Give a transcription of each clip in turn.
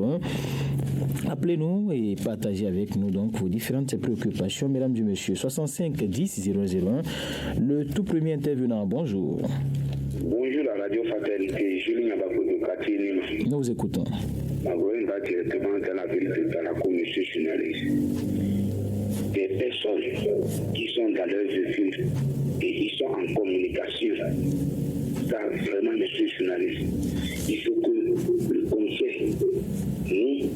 0001. Appelez-nous et partagez avec nous donc vos différentes préoccupations, mesdames et messieurs. 65 10 001. Le tout premier intervenant, bonjour. Bonjour la radio Fraternité, Julien Abako de Cathy. Nous vous écoutons. Ma voix va directement dans la ville de Talako, monsieur journaliste. Des personnes qui sont dans leur véhicule et qui sont en communication. Ça, vraiment, monsieur journaliste, il faut que le conseil nous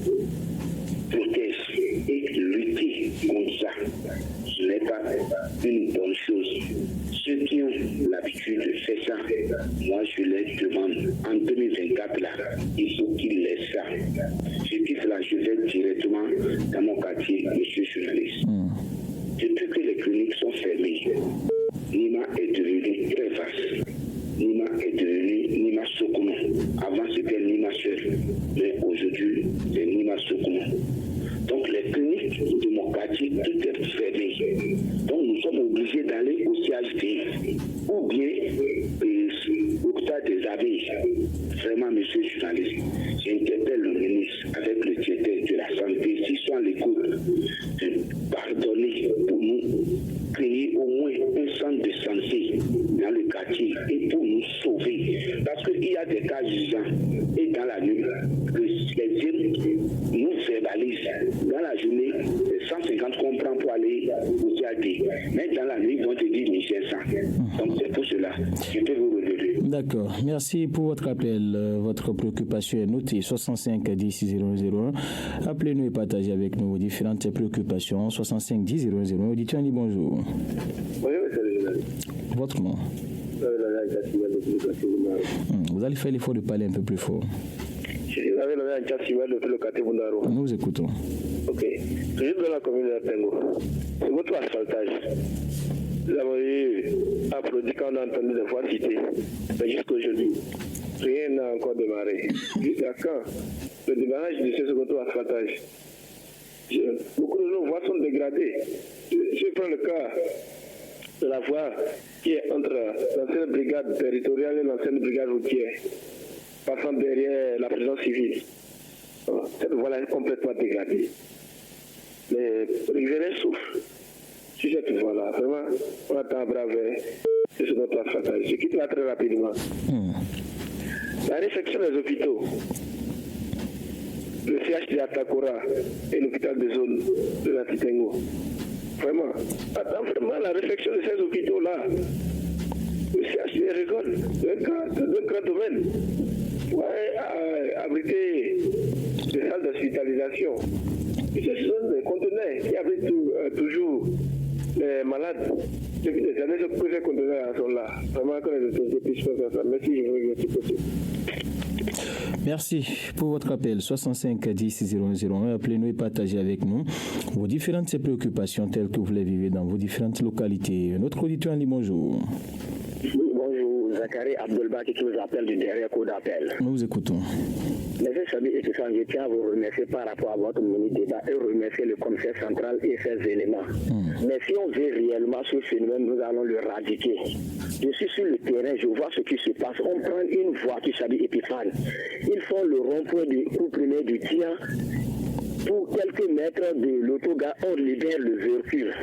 protège et lutter contre ça. Ce n'est pas une bonne chose. Ceux qui ont l'habitude de faire ça, moi je les demande, en 2024 là, il faut qu'ils laissent ça. Je quitte là, je vais directement dans mon quartier, monsieur journaliste. Depuis que les cliniques sont fermées, Nima est devenu très vaste. Nima est devenu Nima Sokono. Avant c'était Nima seul, mais aujourd'hui c'est Nima Sokono. Donc les cliniques de mon quartier, tout est fermé. Donc nous sommes obligés d'aller au CHD ou bien l'hôpital des abeilles. Vraiment, monsieur le journaliste, j'interpelle le ministre avec le directeur de la santé, s'ils sont à l'écoute, de pardonner pour nous créer au moins un centre de santé dans le quartier et pour nous sauver. Parce qu'il y a des cas urgents et dans la nuit, les jeunes nous verbalisent. Dans la journée, 150 qu'on prend pour aller au CAD. Mais dans la nuit, ils vont te dire 1500. Donc c'est pour cela. Je peux vous relever. D'accord. Merci pour votre appel. Votre préoccupation est notée. 65 10 001. Appelez-nous et partagez avec nous vos différentes préoccupations. 65 10 001. Dites-moi bonjour. Bonjour, monsieur le journaliste. Votre nom. Vous allez faire l'effort de parler un peu plus fort. Nous vous écoutons. Ok. Toujours dans la commune de Tengo. C'est votre asphaltage. Nous avons eu applaudi quand on a entendu des voix citées. Mais jusqu'aujourd'hui, rien n'a encore démarré. Jusqu'à quand le démarrage de ce second asphaltage? Beaucoup de nos voies sont dégradées. Je prends le cas de la voie qui est entre l'ancienne brigade territoriale et l'ancienne brigade routière, passant derrière la prison civile. Cette voie-là est complètement dégradée. Les Riverains souffrent sur cette voie-là. Vraiment, on attend à bras verts. C'est ce notre asphaltage. Je quitte là très rapidement. La réfection des hôpitaux, le CHD Atakora et l'hôpital de zone de la Titengo. Vraiment, attends vraiment la réflexion de ces hôpitaux-là. Le CHD rigole d'un grand domaine. Ouais, abriter des salles d'hospitalisation. Et ce sont des conteneurs qui abritent toujours les malades. Depuis des années, ces conteneurs sont là. Vraiment, que les autorités puissent faire ça. Merci, je vous remercie. Merci pour votre appel. 65 10 001. Appelez-nous et partagez avec nous vos différentes préoccupations telles que vous les vivez dans vos différentes localités. Notre auditeur en dit bonjour. Oui, bonjour. Zachary Abdelbaki qui vous appelle du dernier coup d'appel. Nous vous écoutons. Monsieur Sabi et je tiens à vous remercier par rapport à votre mini-débat et remercier le commissaire central et ses éléments. Mais si on veut réellement ce phénomène, nous allons le radiquer. Je suis sur le terrain, je vois ce qui se passe. On prend une voie qui s'habille Épiphane. Ils font le rond-point du comprimé du Tia. Pour quelques mètres de l'autogare, on libère le véhicule.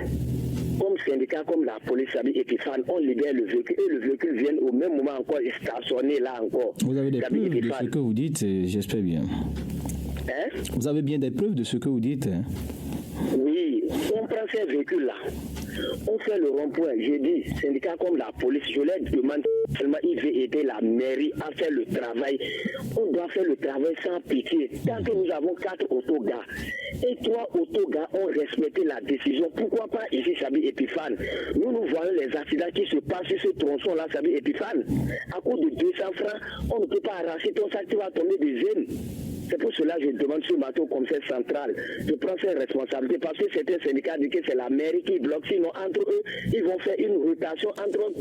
Comme syndicat, comme la police et Épiphane, on libère le véhicule et le véhicule vient au même moment encore stationner là encore. Vous avez des preuves de ce que vous dites, j'espère bien. Hein? Vous avez bien des preuves de ce que vous dites? Oui, on prend ces véhicules-là. On fait le rond-point. J'ai dit, syndicats comme la police, je leur demande seulement, ils veulent aider la mairie à faire le travail. On doit faire le travail sans pitié. Tant que nous avons 4 autogares et 3 autogares ont respecté la décision, pourquoi pas ici, Sabi Épiphane? Nous voyons les accidents qui se passent sur ce tronçon-là, Sabi Épiphane. À cause de 200 francs, on ne peut pas arracher ton sac, tu vas tomber des veines. C'est pour cela que je demande ce matin au commissaire central de prendre ses responsabilités parce que certains syndicats disent que c'est la mairie qui bloque. Sinon, entre eux, ils vont faire une rotation entre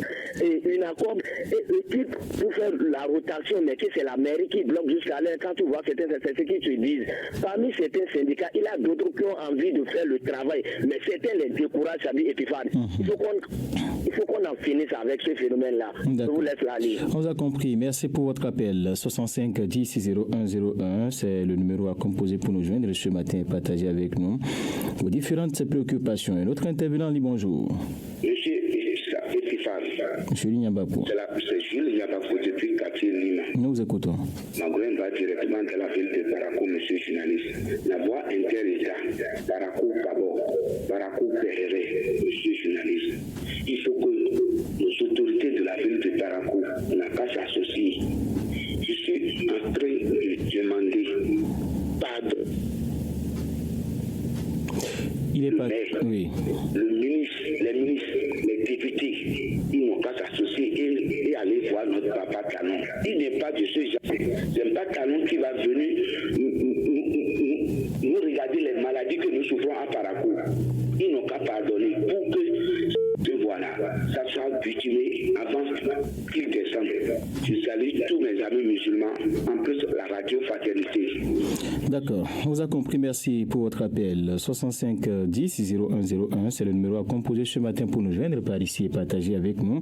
une accord et équipe pour faire la rotation, mais que c'est la mairie qui bloque jusqu'à l'heure. Quand tu vois certains, c'est ce qu'ils te disent. Parmi certains syndicats, il y a d'autres qui ont envie de faire le travail, mais certains les découragent, Sabi Épiphane. Il faut qu'on en finisse avec ce phénomène-là. Je vous laisse la ligne. On vous a compris. Merci pour votre appel. 65 10 01 01. c'est le numéro à composer pour nous joindre ce matin et partager avec nous vos différentes préoccupations. Et notre intervenant dit bonjour. Monsieur Lignabapou. C'est Jules Lignabapou depuis quartier Lima. Nous vous écoutons. Ma grande va directement de la ville de Barakou, monsieur journaliste. La voie inter-État, Barakou Kabo, Barakou Péhéré, monsieur journaliste. Il faut que les autorités de la ville de Barakou n'ont qu'à s'associer. Je suis en train de demander pardon. Il est pas. Oui. Les ministres, les députés, ils n'ont qu'à s'associer et aller voir notre papa Canon. Il n'est pas de ce genre. C'est pas Canon qui va venir nous regarder les maladies que nous souffrons à Barakou. Ils n'ont qu'à pardonner pour que voilà, ça soit butimé avant qu'il descende. Je salue tous mes amis musulmans, en plus la radio Fraternité. D'accord, on vous a compris, merci pour votre appel. 65 10 0101, c'est le numéro à composer ce matin pour nous joindre par ici et partager avec nous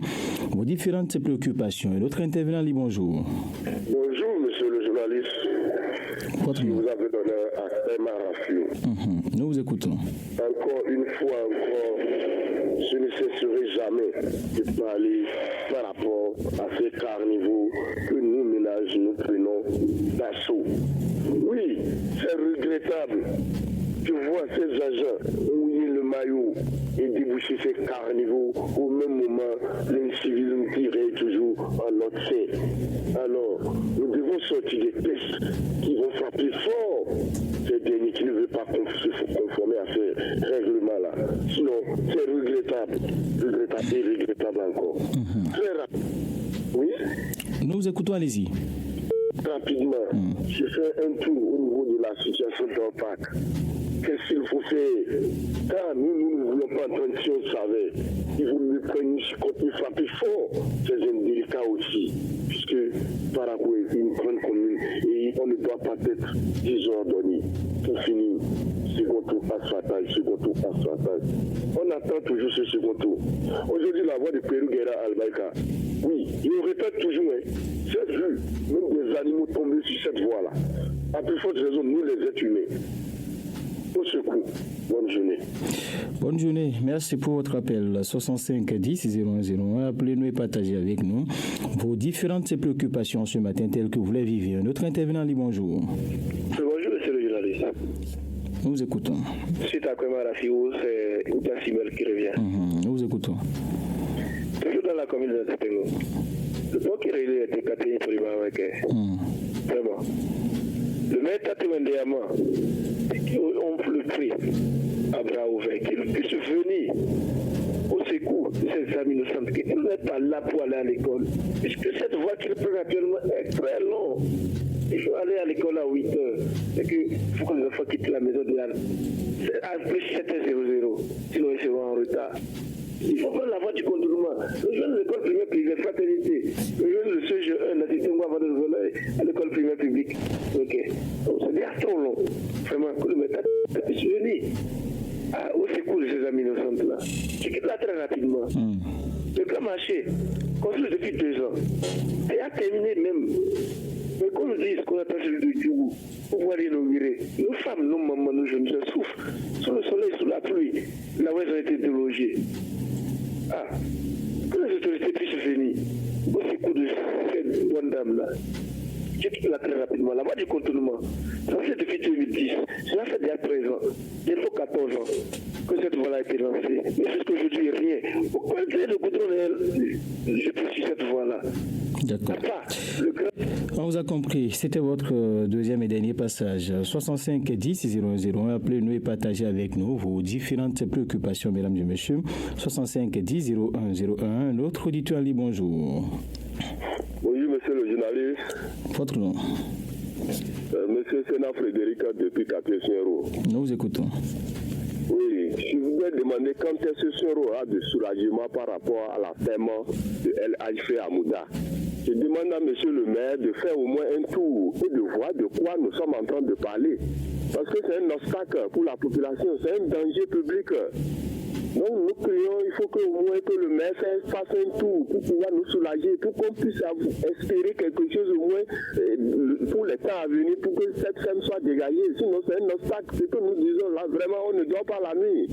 vos différentes préoccupations. Et l'autre intervenant dit bonjour. Bonjour, monsieur le journaliste. Votre nom. Vous avez donné à Emma Rafiou. Nous vous écoutons. Encore une fois, je ne cesserai jamais de parler par rapport à ces carnivores que nous, ménages, nous prenons d'assaut. Oui, c'est regrettable. Je vois ces agents mouiller le maillot et déboucher ces carnivores. Au même moment, l'incivilité est toujours en notre sein. Alors, nous devons sortir des tests qui vont frapper fort ces derniers qui ne veulent pas se conformer à ces règlements-là. Sinon, c'est regrettable. Regrettable et regrettable encore. Très rapide. Oui? Nous vous écoutons, allez-y. Rapidement, je fais un tour au niveau de la situation d'Orpac. Qu'est-ce qu'il faut faire? Car nous ne voulons pas entendre si on savait. Il faut le prendre contre frapper fort. C'est indélicat aussi, puisque Barakou est une grande commune et on ne doit pas être désordonné. Pour finir, second tour asphaltage, second tour asphaltage. On attend toujours ce second tour. Aujourd'hui, la voie de Pérou Guerra Albaïka. Oui, il répète toujours, c'est vu, même des animaux tombés sur cette voie-là. À plus forte raison, nous les êtres humains. Au secours. Bonne journée. Bonne journée. Merci pour votre appel. 65 10 0101. Appelez-nous et partagez avec nous vos différentes préoccupations ce matin telles que vous les vivez. Notre intervenant dit bonjour. Bonjour, monsieur le journaliste. Nous vous écoutons. Suite à Kwema Rafiou, c'est Outa Simel qui revient. Nous vous écoutons. Toujours dans la commune de Tepengo. Le pont qui réunit était Catherine pour Vraiment. Le maître a demandé à moi on le prie à bras ouverts qu'il puisse venir au secours de ces amis innocents qui n'est pas là pour aller à l'école. Puisque cette voie qu'il prend actuellement est très longue. Il faut aller à l'école à 8 heures. Et qu'il faut que les enfants quittent la maison à plus 7h00. Sinon ils seront en retard. Il faut prendre la voie du contournement. Le jeune de l'école primaire privée, fraternité. Le jeune de CGE, l'assistant avant de voler à l'école primaire publique. Ok. Donc c'est déjà trop long. Vraiment, que le maître puisse venir au secours de ces amis innocents là. Je quitte là très rapidement. Le grand marché, construit depuis 2 ans, et a terminé même. Mais qu'on nous dise qu'on attend celui de Djougou pour pouvoir inaugurer. Nos femmes, nos mamans, nos jeunes se souffrent sous le soleil, sous la pluie. Là où elles ont été délogées. Que les autorités puissent venir au secours de cette bonne dame-là. Je quitte là très rapidement. La voie du contournement, ça fait depuis 2010. Cela fait déjà 13 ans. Il faut 14 ans que cette voie-là a été lancée. Mais jusqu'aujourd'hui, rien. Aucun gré de goudron, je poursuis cette voie-là. D'accord. On vous a compris. C'était votre deuxième et dernier passage. 65 10 001. Appelez-nous et partagez avec nous vos différentes préoccupations, mesdames et messieurs. 65 10 0101. Notre auditeur dit bonjour. Oui, monsieur le journaliste. Votre nom? Monsieur Sénat Frédéric depuis Capé-Saint-Roux. Nous vous écoutons. Oui, je voudrais demander quand est-ce que Saint-Roux a de soulagement par rapport à la paiement de LHF Amouda. Je demande à monsieur le maire de faire au moins un tour et de voir de quoi nous sommes en train de parler. Parce que c'est un obstacle pour la population, c'est un danger public. Donc nous crions, il faut qu'au moins que le maire fasse un tour pour pouvoir nous soulager, pour qu'on puisse espérer quelque chose au moins pour les temps à venir, pour que cette ferme soit dégagée. Sinon c'est un obstacle, ce que nous disons là, vraiment on ne dort pas la nuit.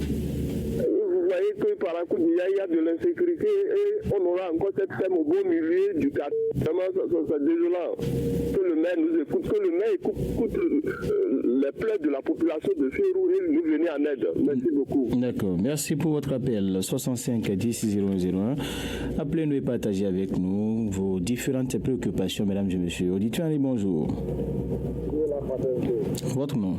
Vous voyez que par un coup il y a de l'insécurité et on aura encore cette ferme au beau milieu du quartier. Vraiment, c'est désolant. Que le maire nous écoute, que le maire écoute les plaies de la population de Férou et nous venir en aide. Merci beaucoup. D'accord. Merci pour votre appel. 65 10 001. Appelez-nous et partagez avec nous vos différentes préoccupations, mesdames et messieurs. Auditeur, bonjour. Votre nom?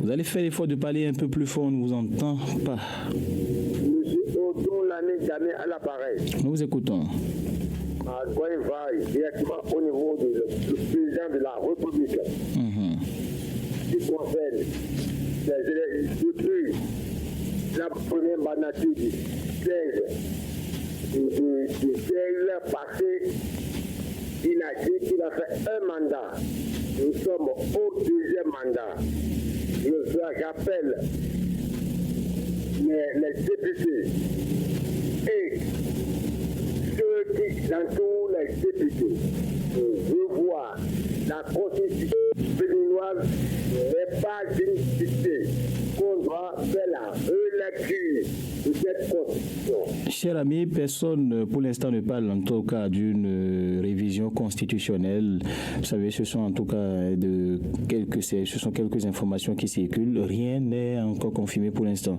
Vous allez faire l'effort de parler un peu plus fort, on ne vous entend pas. Monsieur Odon l'année jamais à l'appareil. Nous vous écoutons. Directement au niveau du président de la République. Qui concerne depuis la première mandature du 16 passé, il a dit qu'il a fait un mandat. Nous sommes au deuxième mandat. J'appelle les députés et ceux qui entourent les députés de voir la constitution béninoise n'est pas une cité qu'on doit faire la relecture de cette constitution. Cher ami, personne pour l'instant ne parle en tout cas d'une révision constitutionnelle. Vous savez, ce sont en tout cas quelques informations qui circulent. Rien n'est encore confirmé pour l'instant.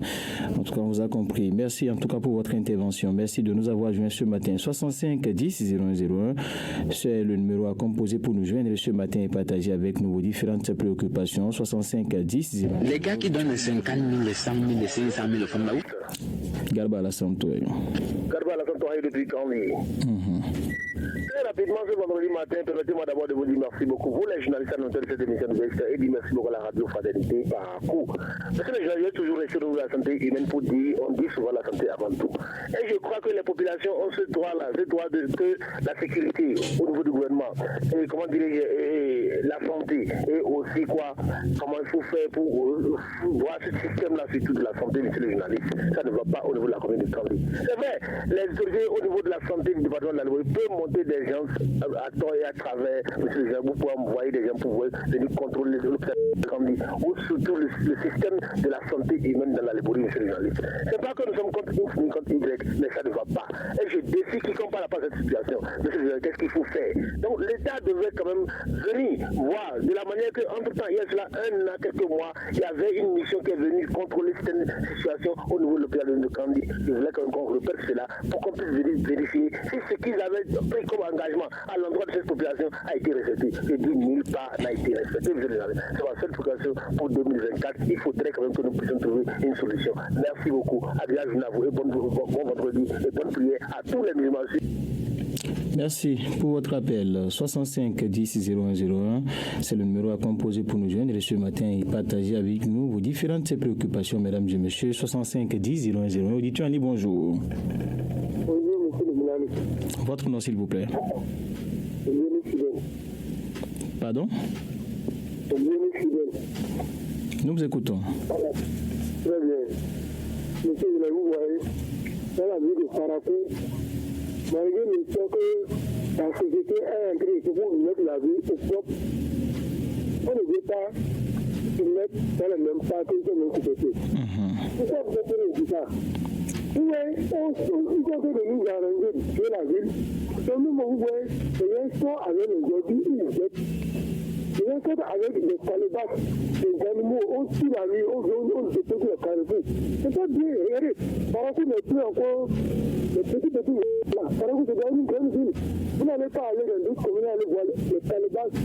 En tout cas, on vous a compris. Merci en tout cas pour votre intervention. Merci de nous avoir joints ce matin. 65 10 0101, c'est le numéro à composer pour nous joindre ce matin et partager avec nous vos différentes préoccupations. 65 10 0101. Les gars qui donnent les 50 000, les 100 000, les 500 000 au fond de la route. Garba la Santoy. Garba la Santoy depuis quand lui? Très rapidement, ce vendredi matin, permettez-moi d'abord de vous dire merci beaucoup. Vous, les journalistes, à cette émission de Vesta, et dire merci beaucoup à la radio Fraternité par coup. Parce que les journalistes toujours restés sur la santé humaine pour dire, on dit souvent la santé avant tout. Et je crois que les populations ont ce droit-là, ce droit de la sécurité au niveau du gouvernement. Et comment dirais-je, la santé. Et aussi quoi, comment il faut faire pour voir ce système-là, surtout de la santé, monsieur le journaliste. Ça ne va pas au niveau de la commune de Kandé. C'est vrai, les autorités au niveau de la santé du département de la Loi peuvent monter des gens à tort et à travers, monsieur le journaliste, vous pouvez envoyer des gens pour venir contrôler l'hôpital de Kandé, ou surtout le système de la santé humaine dans la Léborie, monsieur le journaliste. C'est pas que nous sommes contre X ni contre Y, mais ça ne va pas. Et je défie quiconque parle pas de cette situation. Monsieur le journaliste, qu'est-ce qu'il faut faire? Donc l'État devrait quand même venir voir de la manière qu'entre-temps, il y a cela un an, quelques mois, il y avait une mission qui est venue contrôler certaines situations au niveau de l'hôpital de Kandé. Je voulais qu'on repère cela pour qu'on puisse vérifier si ce qu'ils avaient pris comme engagement à l'endroit de cette population a été respecté. Je dis nulle part n'a été respecté. C'est ma seule population pour 2024. Il faudrait quand même que nous puissions trouver une solution. Merci beaucoup. Agréable journée à vous et bon vendredi et bonne prière à tous les musulmans. Merci pour votre appel. 65 10 0101, c'est le numéro à composer pour nous joindre ce matin et partager avec nous vos différentes préoccupations, mesdames et messieurs. 65 10 0101. Auditeur Ali, bonjour. Bonjour, monsieur le journaliste. Votre nom, s'il vous plaît. Pardon? Nous vous écoutons. Très bien. Monsieur, vous voyez, dans la ville de Farakou, malgré le fait que la société est entrée pour mettre la vie au propre, on ne veut pas se mettre dans le même parti que notre société. Pourquoi vous avez dit ça? Oui, ils sont de nous arranger de la ville. Donc nous, vous voyez, les gens sont avec les aujourd'hui, ils jettent. Les gens sont avec des calebates, des animaux, on tue la vie, on dépose les carrefours. C'est pas bien, regardez, Farakou n'est plus encore les petits là. Farakou, c'est dans une grande ville. Vous n'allez pas aller dans d'autres communes, aller voir les calebates,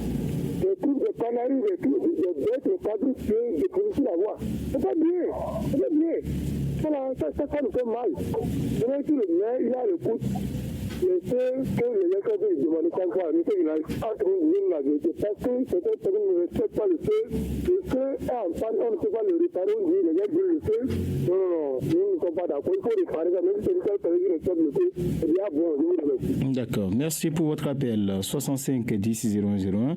des trucs de panaries, des bêtes, les padres tués, des policiers la voie. C'est pas bien, c'est pas bien. Ça nous fait mal. Maintenant, si le maire, il a le coup, Mais que les gens qui demandent quoi, mais que il a entre nous la vérité, parce que certaines personnes ne respectent pas le feu, le feu est en panne, on ne peut pas le réparer, on dit les gars disent le feu, non, nous ne sommes pas d'accord, il faut réparer ça, même si quelqu'un qui respecte le feu, c'est bien bon, je vous remercie. D'accord, merci pour votre appel, 65 10 0101.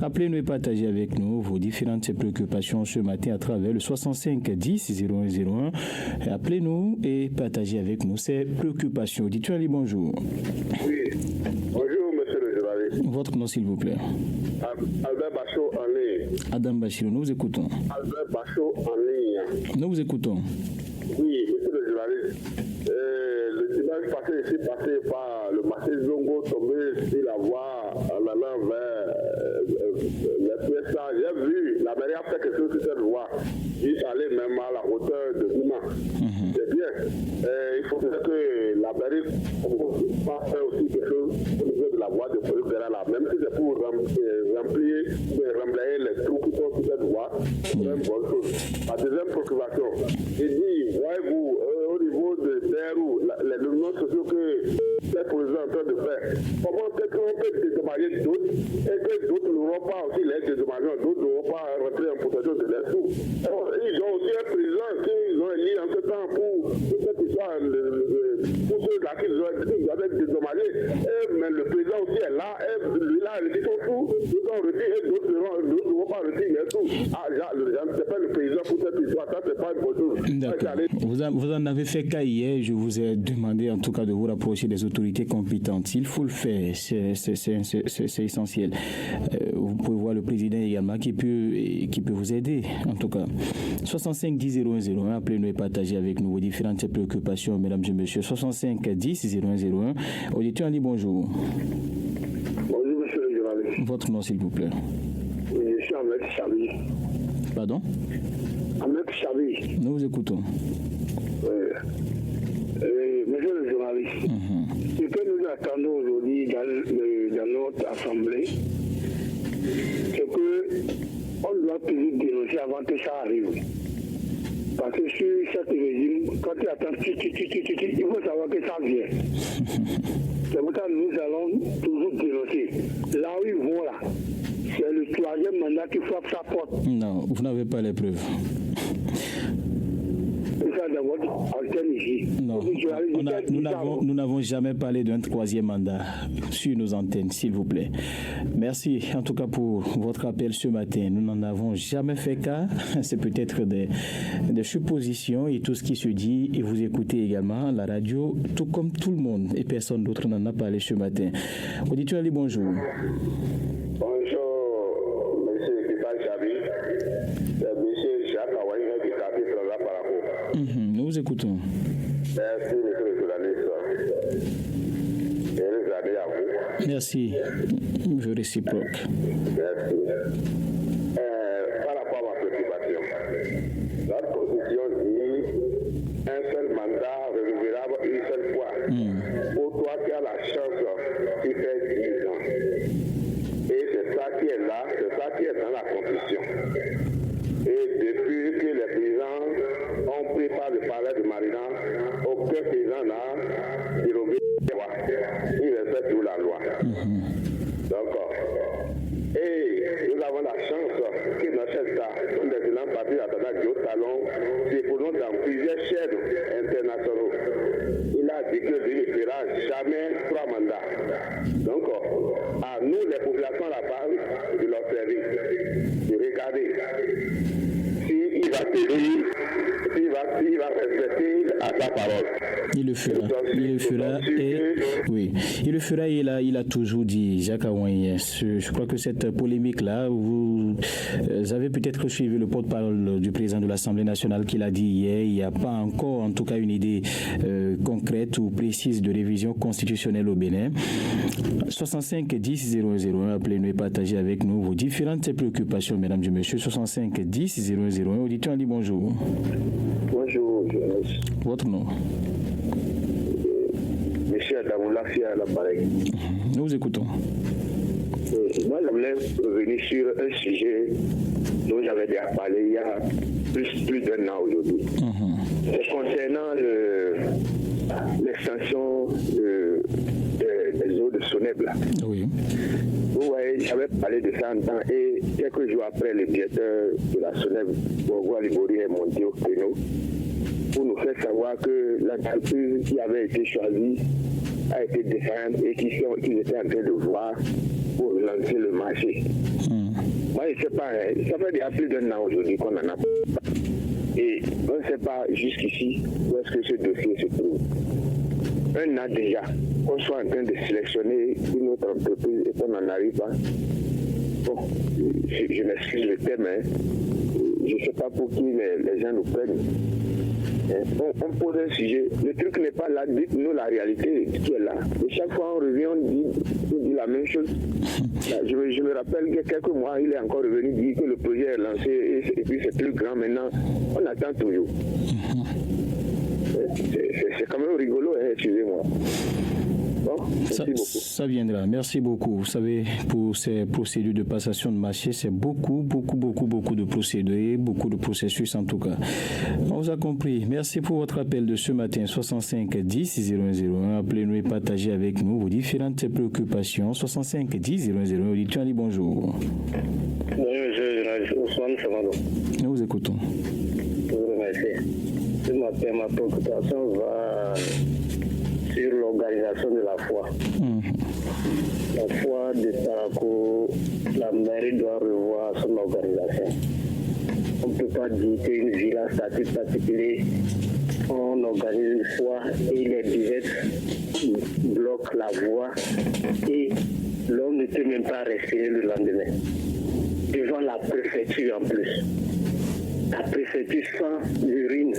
Appelez-nous et partagez avec nous vos différentes préoccupations ce matin à travers le 65 10 0101. Appelez-nous et partagez avec nous ces préoccupations. Dites-moi bonjour. Oui, bonjour monsieur le journaliste. Votre nom s'il vous plaît. Albert Bachot en ligne. Adam Bachir, nous vous écoutons. Albert Bachot en ligne. Nous vous écoutons. Oui, monsieur le journaliste. Le dimanche passé, je suis passé par le marché Zongo, tombé sur la voie en allant vers l'Express. J'ai vu, la mairie a fait quelque chose sur cette voie. Il allait même à la hauteur de Gouma. C'est bien. Il faut que la mairie fasse aussi quelque chose au niveau de la voie de police là, même si c'est pour remblayer les trous qui sont sur cette voie. C'est une bonne chose. La deuxième préoccupation, j'ai dit, voyez-vous, au niveau de Berou, les mouvements sociaux que les présidents sont en train de faire, comment peut-on peut dédommager d'autres et que d'autres n'auront pas aussi les dédommagements, d'autres n'auront pas rentré en possession de leurs sous. Ils ont aussi un président qu'ils ont élu en ce temps pour cette histoire, pour ceux-là qui doivent être dédommagés. Mais le président aussi est là, et lui là, il dit son sous, ils ont retiré et d'autres n'auront pas retiré les sous. C'est pas le président pour cette histoire, ça c'est pas une bonne chose. D'accord. Vous en avez fait cas hier, je vous ai demandé en tout cas de vous rapprocher des autorités compétentes. Il faut le faire, c'est essentiel. Vous pouvez voir le président également qui peut vous aider, en tout cas. 65 10 0101, appelez-nous et partagez avec nous vos différentes préoccupations, mesdames et messieurs. 65 10 0101. Auditeur, on dit bonjour. Bonjour, monsieur le journaliste. Votre nom, s'il vous plaît. Oui, je suis Ahmed Chabi. Pardon? Ahmed Chabi. Nous vous écoutons. Monsieur le journaliste, ce que nous attendons aujourd'hui dans notre assemblée, c'est qu'on doit toujours dénoncer avant que ça arrive. Parce que sur cet régime, quand tu attends, il faut savoir que ça vient. C'est pour ça que nous allons toujours dénoncer. Là où ils vont là, c'est le troisième mandat qui frappe sa porte. Non, vous n'avez pas les preuves. Non, nous n'avons jamais parlé d'un troisième mandat sur nos antennes, s'il vous plaît. Merci en tout cas pour votre appel ce matin. Nous n'en avons jamais fait cas. C'est peut-être des suppositions et tout ce qui se dit. Et vous écoutez également la radio, tout comme tout le monde. Et personne d'autre n'en a parlé ce matin. Auditeur Ali, bonjour. Bonjour, monsieur Kipal Chabi. Monsieur Jacques Awaï, qui est appelé sur la parako. Nous vous écoutons. Merci, monsieur le journaliste. Et les années à vous. Merci. Je réciproque. Merci. Par rapport à ma préoccupation, notre constitution dit un seul mandat renouvelable une seule fois. Pour toi qui as la chance, tu fais 10 ans. Et c'est ça qui est là, c'est ça qui est dans la constitution. Et depuis que les paysans ont pris par le palais de Marina, aucun paysan n'a dérogé la loi. Il respecte toute la loi. Donc, et nous avons la chance que notre chef d'État, un des grands partis attendant Joe Talon, déposons dans plusieurs chaînes internationaux. Il a dit que lui ne fera jamais 3 mandats. Donc, à nous, les populations là-bas, de l'observer, de regarder s'il va tenir, s'il va respecter à sa parole. Il le fera. Il le fera. Et, oui, il le fera. Il a toujours dit, Jacques Aouin. Je crois que cette polémique-là, vous avez peut-être suivi le porte-parole du président de l'Assemblée nationale qui l'a dit hier. Il n'y a pas encore, en tout cas, une idée concrète ou précise de révision constitutionnelle au Bénin. 65 10 001, appelez-nous et partagez avec nous vos différentes préoccupations, mesdames et messieurs. 65 10 001. Auditeur, dit bonjour. Bonjour. Votre nom? Monsieur Adamoula Fia à l'appareil. Nous vous écoutons. Moi, je voulais revenir sur un sujet dont j'avais déjà parlé il y a plus d'un an aujourd'hui. C'est concernant l'extension des eaux de Sonèble. Oui. Vous voyez, j'avais parlé de ça en temps et quelques jours après, le directeur de la Sonèble, Bourgois Libori, est monté au créneau pour nous faire savoir que l'entreprise qui avait été choisie a été défaillante et qu'ils étaient en train de voir pour lancer le marché. Moi, je ne sais pas, ça fait déjà plus d'un an aujourd'hui qu'on en a pas. Et on ne sait pas jusqu'ici où est-ce que ce dossier se trouve. Un an déjà, qu'on soit en train de sélectionner une autre entreprise et qu'on n'en arrive pas. Bon, je m'excuse le terme, hein. Je ne sais pas pour qui les gens nous prennent. On pose un sujet, le truc n'est pas là, dites-nous la réalité qui est là. Et chaque fois on revient, on dit la même chose. Là, je me rappelle qu'il y a quelques mois, il est encore revenu dire que le projet est lancé et puis c'est plus grand maintenant. On attend toujours. C'est quand même rigolo, hein, excusez-moi. Bon, ça viendra. Merci beaucoup. Vous savez, pour ces procédures de passation de marché, c'est beaucoup de procédures, beaucoup de processus en tout cas. On vous a compris. Merci pour votre appel de ce matin, 65 10 0101. Appelez-nous et partagez avec nous vos différentes préoccupations. 65 10 0101. Auditeur, bonjour. Oui, monsieur Ousmane Samado. Nous vous écoutons. Je vous remercie. Ce matin, ma préoccupation va sur l'organisation de la foi. La foi de Parakou, la mairie doit revoir son organisation. On ne peut pas dire qu'une ville à statut particulier, on organise une foi et les disettes bloquent la voie et l'homme ne peut même pas respirer le lendemain. Devant la préfecture en plus. La préfecture sans urine.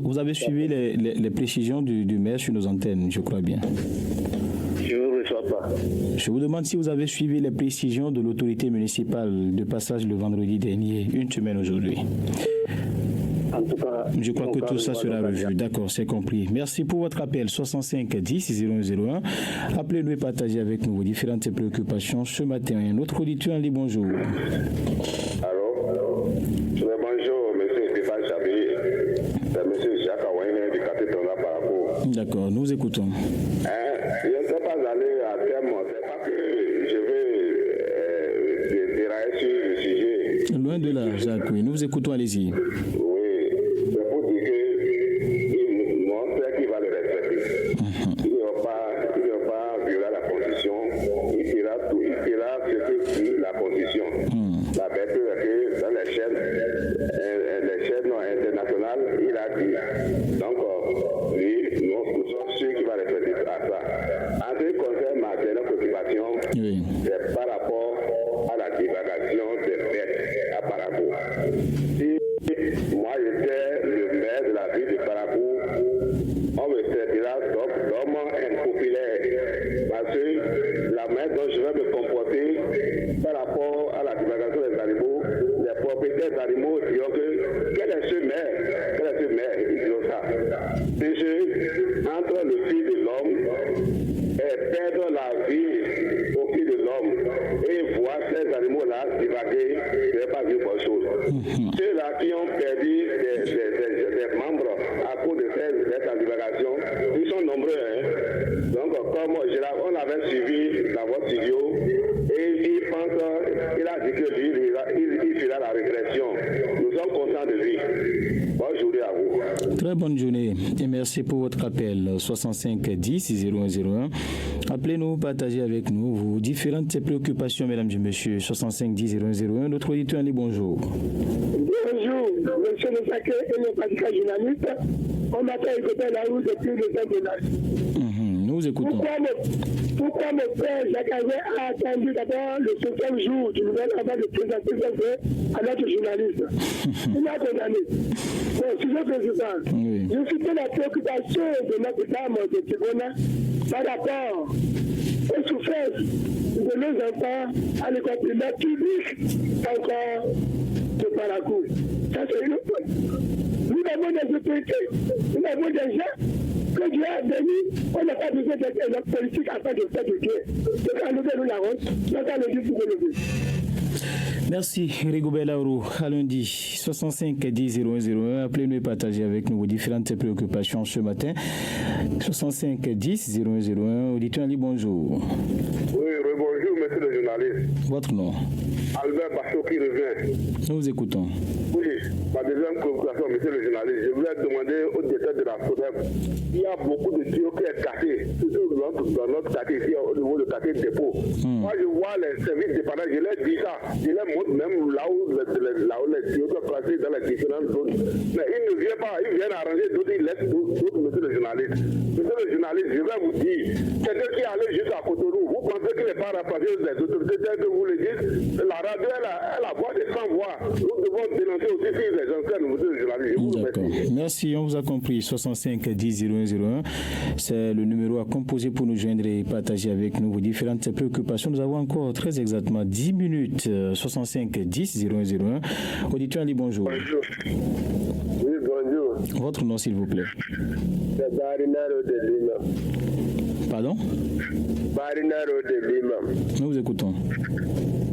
Vous avez suivi les précisions du maire sur nos antennes, je crois bien. Je ne reçois pas. Je vous demande si vous avez suivi les précisions de l'autorité municipale de passage le vendredi dernier, une semaine aujourd'hui. En tout cas, je crois que tout ça sera revu. D'accord, c'est compris. Merci pour votre appel. 65 10 0101. Appelez-nous et partagez avec nous vos différentes préoccupations ce matin. Un autre auditeur en ligne, bonjour. Allô? Bonjour, monsieur Stéphane Chabi. C'est monsieur Jacques Aouane du quartier Tonga Parakou. D'accord, nous écoutons. Je ne sais pas aller à terme, c'est pas que je vais dérailler sur le sujet. Loin de là, Jacques, oui, nous vous écoutons, allez-y. Oui, c'est pour dire qu'ils montrent qu'ils vont le respecter. Ils n'ont pas violé la Constitution, il fera ce que dit la Constitution. La vertu est que dans les chaînes internationales, il a dit. Donc, lui, nous sommes sûrs qu'il va respecter à ça. En ce qui concerne ma dernière préoccupation, c'est par rapport à la divagation des bêtes à Parakou. Si moi j'étais le maire de la ville de Parakou, on me traitera d'homme impopulaire. Parce que la manière dont je vais me comporter par rapport à la divagation des animaux, les propriétaires d'animaux diront que quel est ce maire, ils diront ça. C'est entre le fils de l'homme et perdre la vie au fils de l'homme et voir ces animaux-là divaguer, ce n'est pas une bonne chose. Ceux-là qui ont perdu des membres à cause de cette divagation, ils sont nombreux. Donc, comme on avait suivi dans votre studio, et il pense, il a dit que lui, il fera la répression. Nous sommes contents de lui. Bonne journée à vous. Très bonne journée et merci pour votre appel. 65 10 0101. Appelez-nous, partagez avec nous vos différentes préoccupations, mesdames et messieurs. 65 10 0101. Notre auditeur en ligne, bonjour. Bonjour, monsieur le Sacré et le syndicat journaliste. On m'a fait écouter la route depuis le temps de l'âge. Nous écoutons. Pourquoi mon frère Jacques a attendu d'abord le 5e jour du nouvel avant de présenter son frère à notre journaliste? Il a condamné. Bon, sujet président, je cite la préoccupation de Notre-Dame de Tigona par rapport aux souffrances de nos enfants à l'école primaire publique encore de Parakou. Ça, c'est une autre. Nous avons des autorités, nous avons des gens que Dieu a bénis, on n'a pas besoin d'être politique afin de faire du bien. Donc, enlevez-nous la honte, donc allez-y pour relever. Merci Rigobert Lauro. À lundi, 65 10 0101. Appelez-nous et partagez avec nous vos différentes préoccupations ce matin. 65 10 0101. Auditeur Ali, bonjour. Oui, bonjour, monsieur le journaliste. Votre nom? Albert Basso qui revient. Nous vous écoutons. Oui, ma deuxième préoccupation, monsieur le journaliste, je voulais demander au directeur de la SODEF. Il y a beaucoup de tuyaux qui sont cassés, surtout dans notre quartier ici, au niveau du quartier dépôt. Moi, je vois les services dépendants, je leur dis ça, je leur montre même là où les tuyaux sont placés dans les différentes zones. Mais ils ne viennent pas, ils viennent arranger d'autres, ils laissent d'autres, monsieur le journaliste. Monsieur le journaliste, je vais vous dire, quelqu'un qui est allé juste à Cotonou, vous pensez qu'il n'est pas rapproché des autorités telles que vous le dites? La radio, elle a la voix des sans-voix. Nous devons dénoncer aussi les anciennes, monsieur le journaliste. Je vous remercie. Merci, on vous a compris. 65 10 0101, c'est le numéro à composer pour nous joindre et partager avec nous vos différentes préoccupations. Nous avons encore très exactement 10 minutes. 65 10 0101. Auditeur Ali, bonjour. Bonjour. Oui, bonjour. Votre nom, s'il vous plaît. C'est Barinaro de Lima. Pardon? Barinaro de Lima. Nous vous écoutons.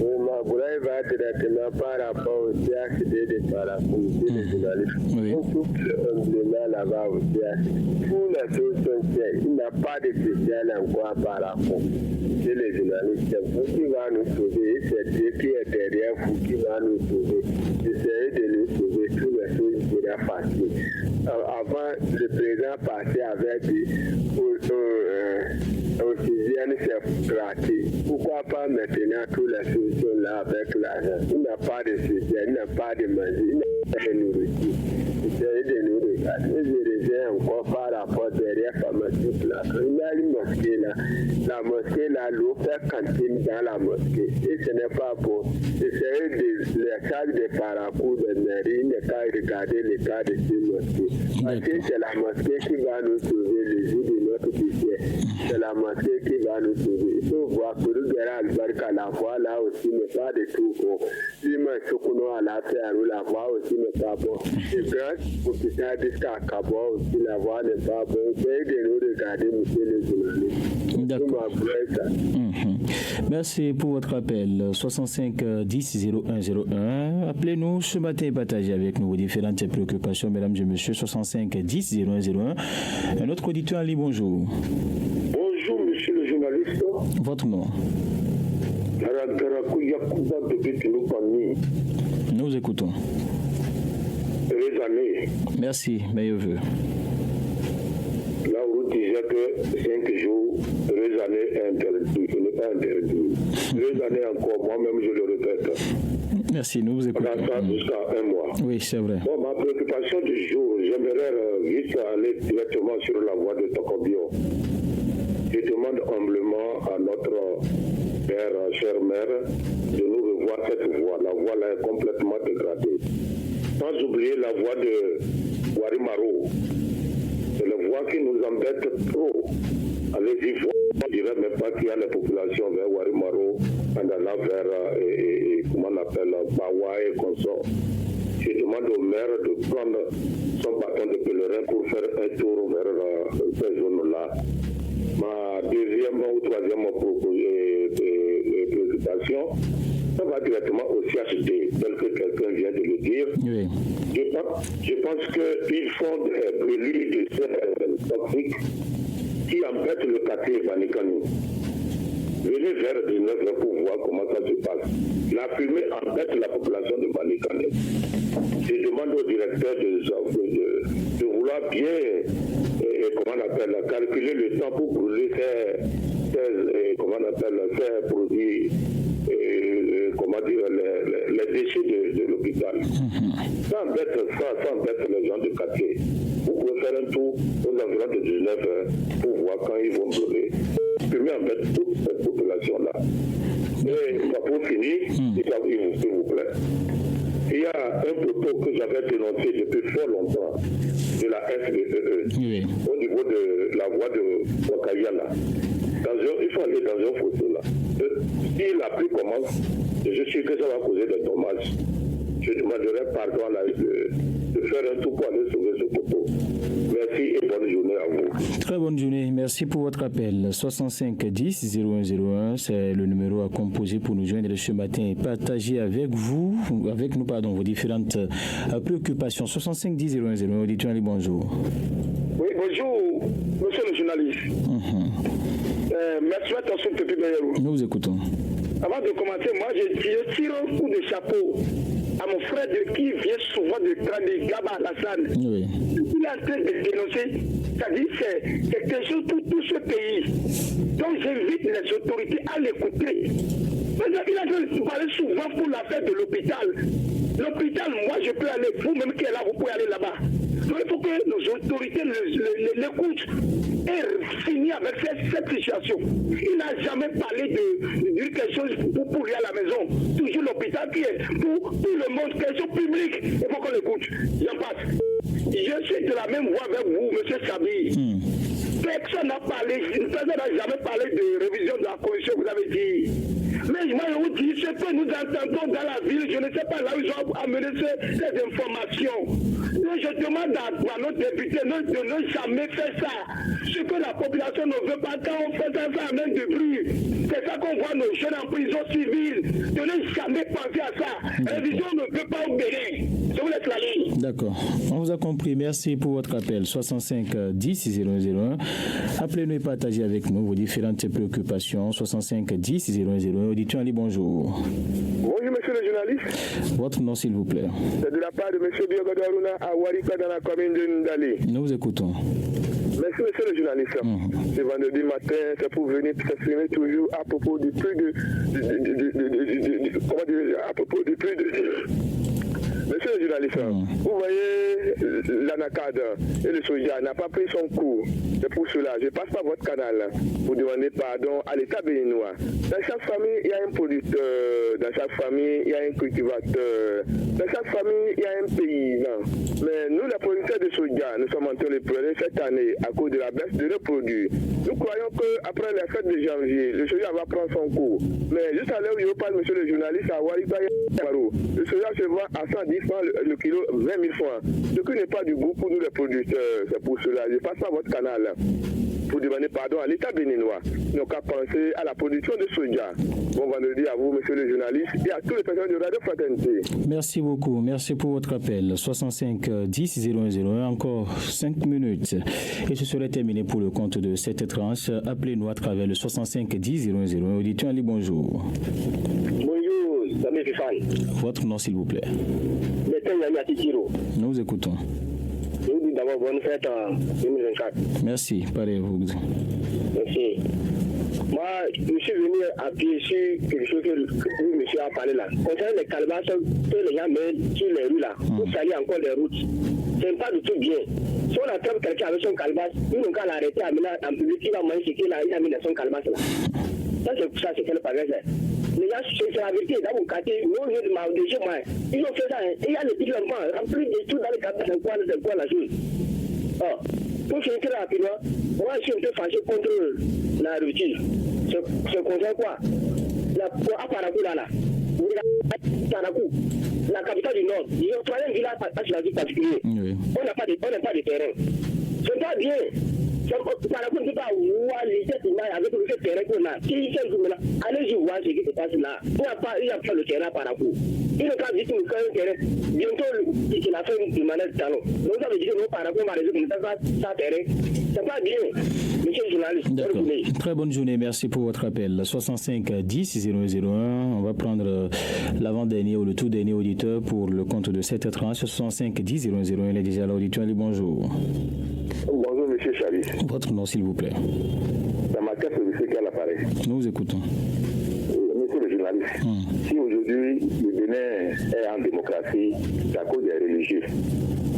Ma boulaye va directement par rapport au CHD de Parapou, les journalistes. Oui. On coupe un là-bas au CHD. Pour la solution, il n'y a pas de spécial encore par rapport. C'est les journalistes. C'est vous qui va nous sauver. C'est Dieu qui est derrière vous qui va nous sauver. Essayez de nous sauver. Toutes les choses seraient faciles. Avant, le président passé avait dit au sixième, c'est gratuit. Pourquoi pas maintenant toutes les solutions là avec l'argent? Il n'y a pas de soutien, il n'y a pas de manger, il n'y a pas de nourriture. Essayez de nous regarder. Je reviens encore par rapport derrière pharmacie là. Il y a une mosquée là. La mosquée là, l'eau fait cantine dans la mosquée. Et ce n'est pas bon. Essayez de les sacs de parapluies de mairie, ne pas regarder les cas de ces mosquées. Parce que c'est la mosquée qui va nous sauver le jour de notre budget. C'est la mosquée qui va nous sauver. Il faut voir que le gars Albarka, la voie là aussi n'est pas de tout bon. Si moi je connais à la terre, la voie aussi n'est pas bon. Et grâce au putain jusqu'à Cabo aussi, la voie n'est pas bon. Essayez de nous regarder, monsieur le journaliste. D'accord. Merci pour votre appel. 65 10 0101. Appelez-nous ce matin et partagez avec nous vos différentes préoccupations, mesdames et messieurs. 65 10 0101. Un autre auditeur en ligne, bonjour. Bonjour, monsieur le journaliste. Votre nom? Nous vous écoutons. Heureuse année. Merci, meilleurs vœux. Là où vous disiez que 5 jours, heureuse année interdit. Ce n'est pas interdit. Heureuse année encore, moi-même je le répète. Merci, nous vous écoutons. On a ça jusqu'à un mois. Oui, c'est vrai. Bon, ma préoccupation du jour, j'aimerais vite aller directement sur la voie de Tokobio. Je demande humblement à notre père, chère mère, de nous revoir cette voie. La voie là est complètement dégradée. Sans oublier la voie de Warimaro. C'est la voie qui nous embête trop. Allez-y voir, je ne dirais même pas qu'il y a la population vers Warimaro, en allant vers, comment on appelle, Bawa et consort. Je demande au maire de prendre son bâton de pèlerin pour faire un tour vers ces zones-là. Ma deuxième ou troisième préoccupation, ça va directement au CHD, tel que quelqu'un vient de le dire. Oui. Je pense qu'ils font des brûlures de ces toxiques qui empêchent le quartier Banikani. Venez vers 19h pour voir comment ça se passe. La fumée empêche la population de Banikani. Je demande au directeur de vouloir bien, comment on appelle, calculer le temps pour brûler ces produits, comment dire, les déchets de l'hôpital. Ça embête les gens du quartier. Vous pouvez faire un tour aux environs de 19h pour voir quand ils vont brûler. Fumée embête toute cette population-là. Et pour finir, s'il vous plaît, il y a un propos que j'avais dénoncé depuis fort longtemps de la FBE au niveau de la voie de Wakayala. Il faut aller dans un fossé là. Si la pluie commence, je suis que ça va causer des dommages. Je demanderai pardon de faire un tour pour aller sauver de ce propos. Merci et bonne journée à vous. Très bonne journée. Merci pour votre appel. 65 10 0101, c'est le numéro à composer pour nous joindre ce matin et partager avec nous, vos différentes préoccupations. 65 10 0101, auditeur, bonjour. Oui, bonjour, monsieur le journaliste. Merci attention depuis Bayerou. Nous vous écoutons. Avant de commencer, moi je tire un coup de chapeau à mon frère qui vient souvent de Tradi, Gaba Alassane. Oui. Il est en train de dénoncer, c'est-à-dire c'est quelque chose pour tout ce pays. Donc j'invite les autorités à l'écouter. Il est en train de parler souvent pour l'affaire de l'hôpital. L'hôpital, moi je peux aller, vous-même qui êtes là, vous pouvez aller là-bas. Donc il faut que nos autorités l'écoutent et finir avec cette situation. Il n'a jamais parlé de dire quelque chose pour lui à la maison. Toujours l'hôpital qui est pour tout le monde, question publique. Il faut qu'on l'écoute. J'en passe. Je suis de la même voix avec vous, M. Sabi. Personne n'a jamais parlé de révision de la commission, vous avez dit. Mais moi, je vous dis, ce que nous entendons dans la ville, je ne sais pas là où ils ont amené ces informations. Donc, je demande à nos députés de ne jamais faire ça. Ce que la population ne veut pas, quand on fait ça à main de bruit, c'est ça qu'on voit nos jeunes en prison civile. De ne jamais penser à ça. La révision ne veut pas obéir. Je vous laisse la ligne. D'accord. On vous a compris. Merci pour votre appel. 65 10 001. Appelez-nous et partagez avec nous vos différentes préoccupations. 65 10 001. Auditeur Ali, bonjour. Bonjour, monsieur le journaliste. Votre nom, s'il vous plaît. C'est de la part de monsieur Biogodo Aruna à Warika dans la commune de Ndali. Nous vous écoutons. Merci, monsieur le journaliste. Ce vendredi matin, c'est pour venir s'exprimer toujours à propos du prix Monsieur le journaliste, vous voyez, l'anacade et le soja n'a pas pris son cours. C'est pour cela, je passe par votre canal pour demander pardon à l'État béninois. Dans chaque famille, il y a un producteur. Dans chaque famille, il y a un cultivateur. Dans chaque famille, il y a un paysan. Mais nous, les producteurs de soja, nous sommes en train de pleurer cette année à cause de la baisse de nos produits. Nous croyons qu'après la fête de janvier, le soja va prendre son cours. Mais juste à l'heure où je vous parle, monsieur le journaliste, à Warika, le soja se vend à 110 francs le kilo, 20 000 francs. Ce qui n'est pas du goût pour nous les producteurs. C'est pour cela. Je passe par votre canal pour demander pardon à l'État béninois. Nous qu'à penser à la production de soja. Bon vendredi à vous, monsieur le journaliste, et à tous les personnes de Radio Fraternité. Merci beaucoup. Merci pour votre appel. 65 10 001, encore 5 minutes. Et ce serait terminé pour le compte de cette tranche. Appelez-nous à travers le 65 10 001. Auditeur Ali, bonjour. Bonjour, Samé Fifan. Votre nom, s'il vous plaît. Nous vous écoutons. Je vous dis d'abord bonne fête en 2024. Merci, parlez-vous. Merci. Moi, je suis venu appuyer sur quelque chose que monsieur a parlé là. Concernant les calebasses que les gens mettent sur les rues là, pour salir encore les routes, c'est pas du tout bien. Si on attrape quelqu'un avec son calebasse, nous n'avons qu'à l'arrêter en public, il va manger ce qu'il a mis dans son calebasse là. Ça, c'est quel paragraphe. Les gens, c'est la vérité, dans mon quartier, nous, ils ont fait ça. Il y a les petits enfants, remplis de tout dans les cabasses, c'est quoi la chose. Pour finir très rapidement, moi, je suis un peu fâché contre la rupture. C'est concernant quoi? À Parakou, là. Parakou, la capitale du Nord. Ils ont trouvé un village à vie particulier. Oui. On n'a pas de terrain. C'est pas bien. Parakou ne peut pas voir les têtes avec le terrain qu'on a. Si il fait allez-y voir ce qui se passe là. Il n'y a pas le terrain à Parakou. Il n'a pas dit qu'il y a un terrain. Bientôt, il a fait une manette de talon. Donc ça veut dire que nous, Parakou, on va résoudre ça terrain. C'est pas bien. Monsieur le journaliste, d'accord. Très bonne journée, merci pour votre appel. 65 10 001, on va prendre l'avant-dernier ou le tout dernier auditeur pour le compte de cette tranche. 65 10 001, il est déjà là, auditeur. Bonjour. Bonjour, monsieur Chavis. Votre nom, s'il vous plaît. C'est ma carte de ce qu'elle apparaît. Nous vous écoutons. Monsieur le journaliste, si aujourd'hui le Bénin est en démocratie, c'est à cause des religieux.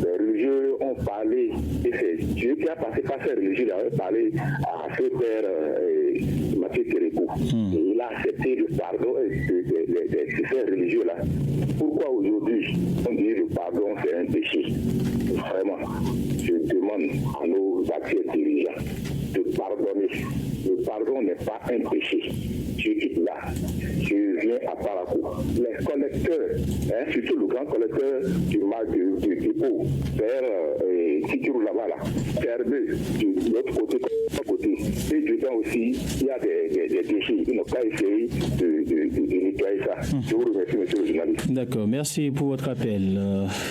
Les religieux ont parlé, et c'est Dieu qui a passé par ces religieux, il a parlé à ce père Mathieu Kérékou. Et il a accepté le pardon de ces religieux-là. Pourquoi aujourd'hui on dit le pardon c'est un péché? Vraiment, je demande à nos actuels dirigeants de pardonner. Le pardon n'est pas un péché. Dieu est là. Je viens à Parakou. Les collecteurs, surtout le grand collecteur du dépôt vers Tikirou là-bas, là, fermé de l'autre côté, et dedans aussi, il y a des déchets. Ils n'ont pas essayé de nettoyer ça. Je vous remercie, monsieur le journaliste. D'accord, merci pour votre appel.